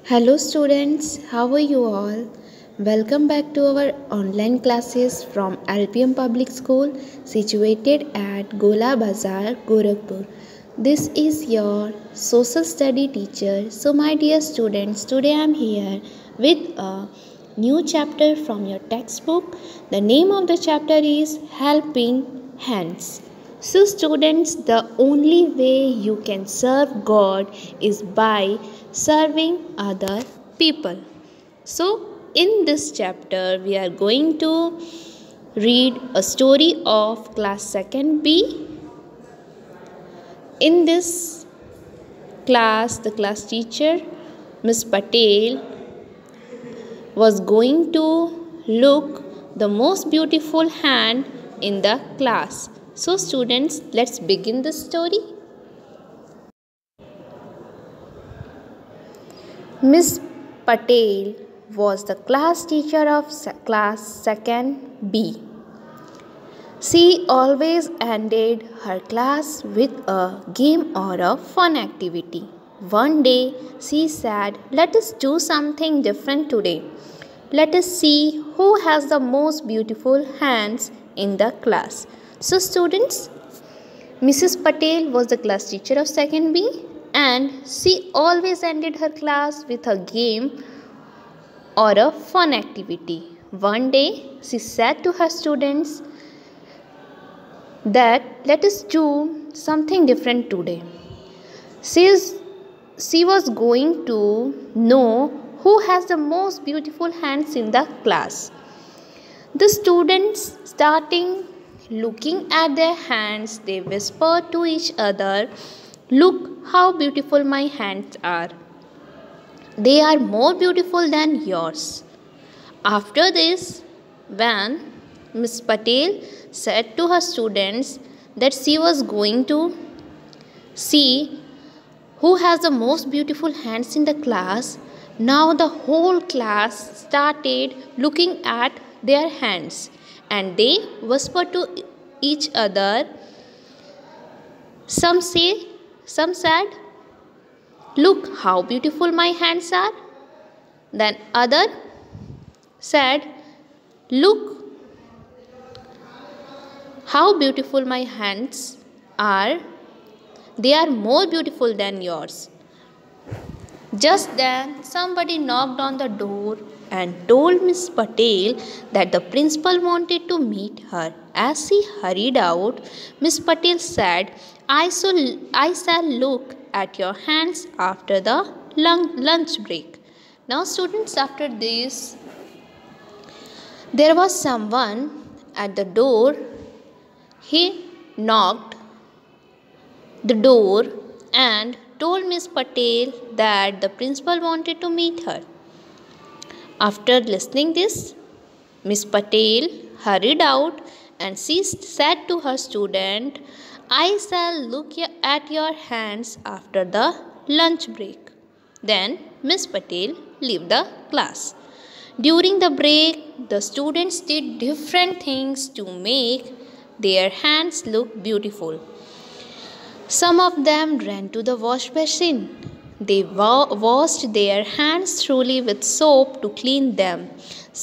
Hello students, how are you all? Welcome back to our online classes from LPM Public School situated at Gola Bazar, Gorakhpur. This is your social study teacher. So my dear students, today I am here with a new chapter from your textbook. The name of the chapter is Helping Hands. So students, the only way you can serve God is by serving other people. So in this chapter we are going to read a story of class 2nd B. In this class, the class teacher Miss Patel was going to look the most beautiful hand in the class. So students, let's begin the story. Miss Patel was the class teacher of class 2nd B. She always ended her class with a game or a fun activity. One day she said, "Let us do something different today. Let us see who has the most beautiful hands in the class." So students, Mrs. Patel was the class teacher of 2nd B and she always ended her class with a game or a fun activity. One day she said to her students that let us do something different today. She was going to know who has the most beautiful hands in the class. The students starting looking at their hands, they whispered to each other, "Look how beautiful my hands are. They are more beautiful than yours." After this, when Miss Patel said to her students that she was going to see who has the most beautiful hands in the class, now the whole class started looking at their hands and they whispered to each other. Some said, "Look how beautiful my hands are." Then other said, "Look how beautiful my hands are. They are more beautiful than yours." Just then, somebody knocked on the door and told Miss Patel that the principal wanted to meet her. As she hurried out, Miss Patel said, I shall look at your hands after the lunch break." Now students, after this, there was someone at the door. He knocked the door and told Miss Patel that the principal wanted to meet her. After listening this, Miss Patel hurried out and she said to her student, "I shall look at your hands after the lunch break." Then Miss Patel left the class. During the break, the students did different things to make their hands look beautiful. Some of them ran to the wash basin. They washed their hands thoroughly with soap to clean them.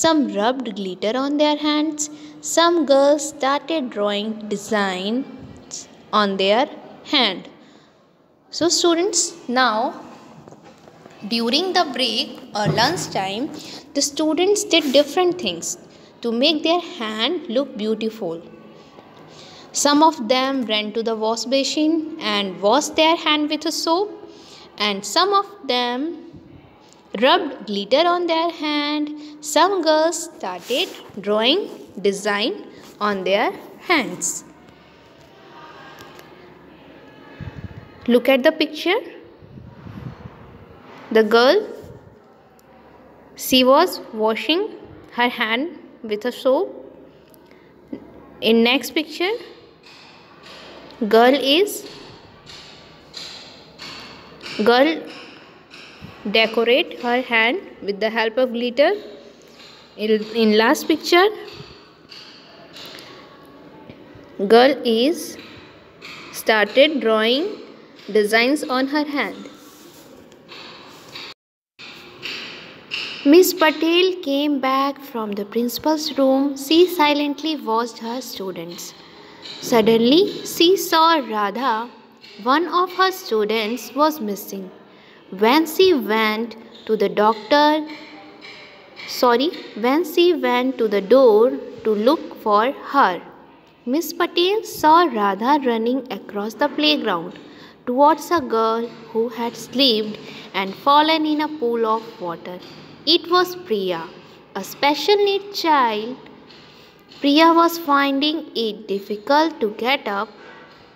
Some rubbed glitter on their hands. Some girls started drawing designs on their hand. So students, now during the break or lunch time, the students did different things to make their hand look beautiful. Some of them ran to the wash basin and washed their hand with a soap, and some of them rubbed glitter on their hand. Some girls started drawing design on their hands. Look at the picture. The girl, she was washing her hand with a soap. In next picture, girl decorate her hand with the help of glitter. In last picture, girl is started drawing designs on her hand. Miss Patel came back from the principal's room. She silently watched her students. Suddenly, she saw Radha. One of her students was missing. When she went to the doctor, when she went to the door to look for her, Miss Patel saw Radha running across the playground towards a girl who had slipped and fallen in a pool of water. It was Priya, a special needs child. Priya was finding it difficult to get up.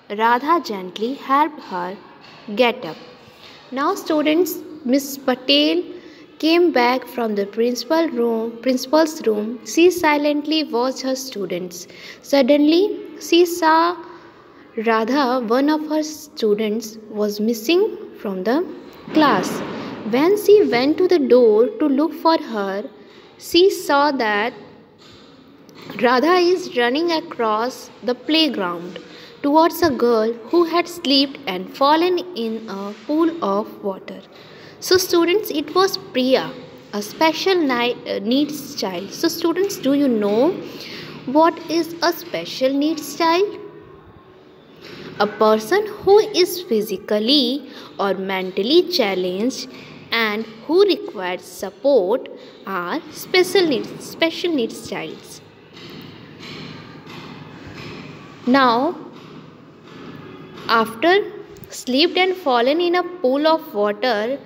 Radha gently helped her get up. Now students, Miss Patel came back from the principal's room. She silently watched her students. Suddenly, she saw Radha, one of her students, was missing from the class. When she went to the door to look for her, she saw that Radha is running across the playground towards a girl who had slipped and fallen in a pool of water. So students, it was Priya, a special needs child. So students, do you know what is a special needs child? A person who is physically or mentally challenged and who requires support are special needs childs. Now, after slipped and fallen in a pool of water,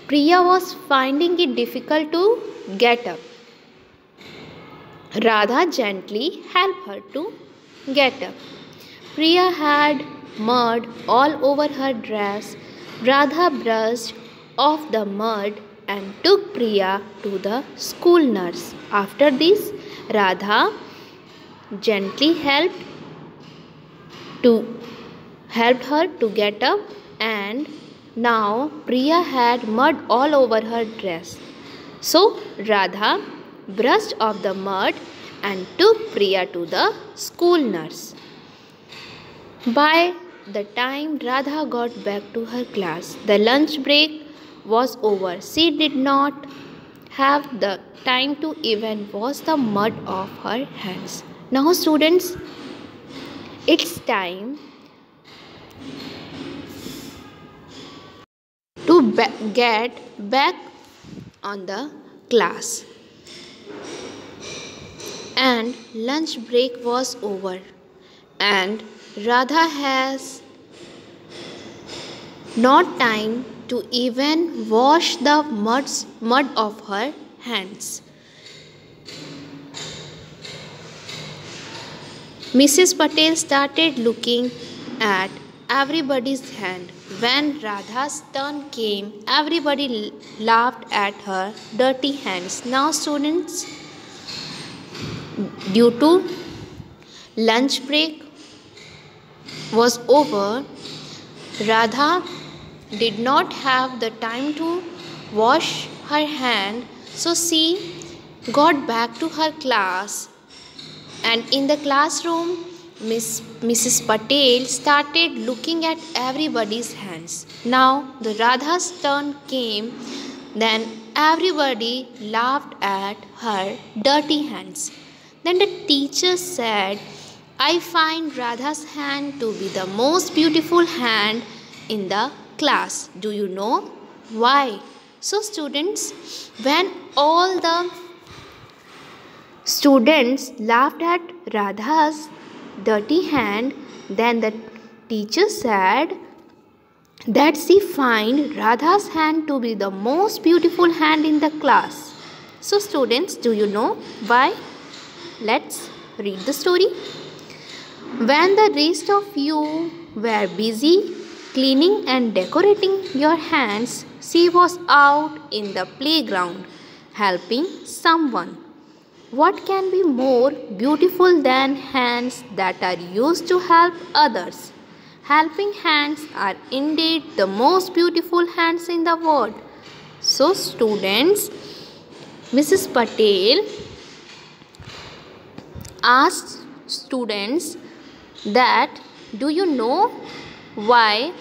Priya was finding it difficult to get up. Radha gently helped her to get up. Priya had mud all over her dress. Radha brushed off the mud and took Priya to the school nurse. After this, Radha gently helped her to get up, and now Priya had mud all over her dress. So Radha brushed off the mud and took Priya to the school nurse. By the time Radha got back to her class, the lunch break was over. She did not have the time to even wash the mud off her hands. Now students, it's time to get back on the class. And lunch break was over. And Radha has not time to even wash the mud off her hands. Mrs. Patel started looking at everybody's hand. When Radha's turn came, everybody laughed at her dirty hands. Now students, due to lunch break was over, Radha did not have the time to wash her hand, so she got back to her class, and in the classroom Mrs. Patel started looking at everybody's hands. Now the Radha's turn came, then everybody laughed at her dirty hands. Then the teacher said, I find Radha's hand to be the most beautiful hand in the class. Do you know why? So students, when all the students laughed at Radha's dirty hand, then the teacher said that she find Radha's hand to be the most beautiful hand in the class. So students, do you know why? Let's read the story. When the rest of you were busy cleaning and decorating your hands, she was out in the playground helping someone. What can be more beautiful than hands that are used to help others? Helping hands are indeed the most beautiful hands in the world. So students, Mrs. Patel asked students that, do you know why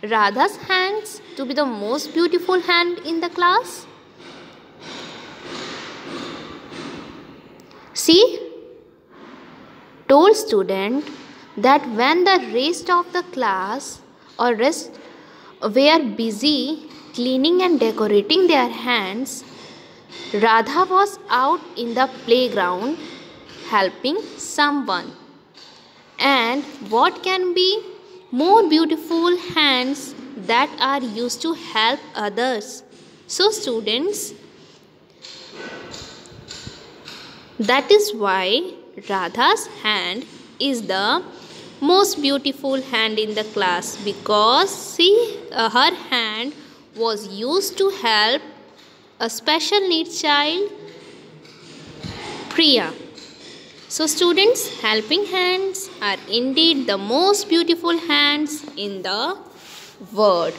Radha's hands to be the most beautiful hand in the class? She told student that when the rest of the class or rest were busy cleaning and decorating their hands, Radha was out in the playground helping someone. And what can be more beautiful hands that are used to help others? So students, that is why Radha's hand is the most beautiful hand in the class, because her hand was used to help a special needs child, Priya. So students, helping hands are indeed the most beautiful hands in the world.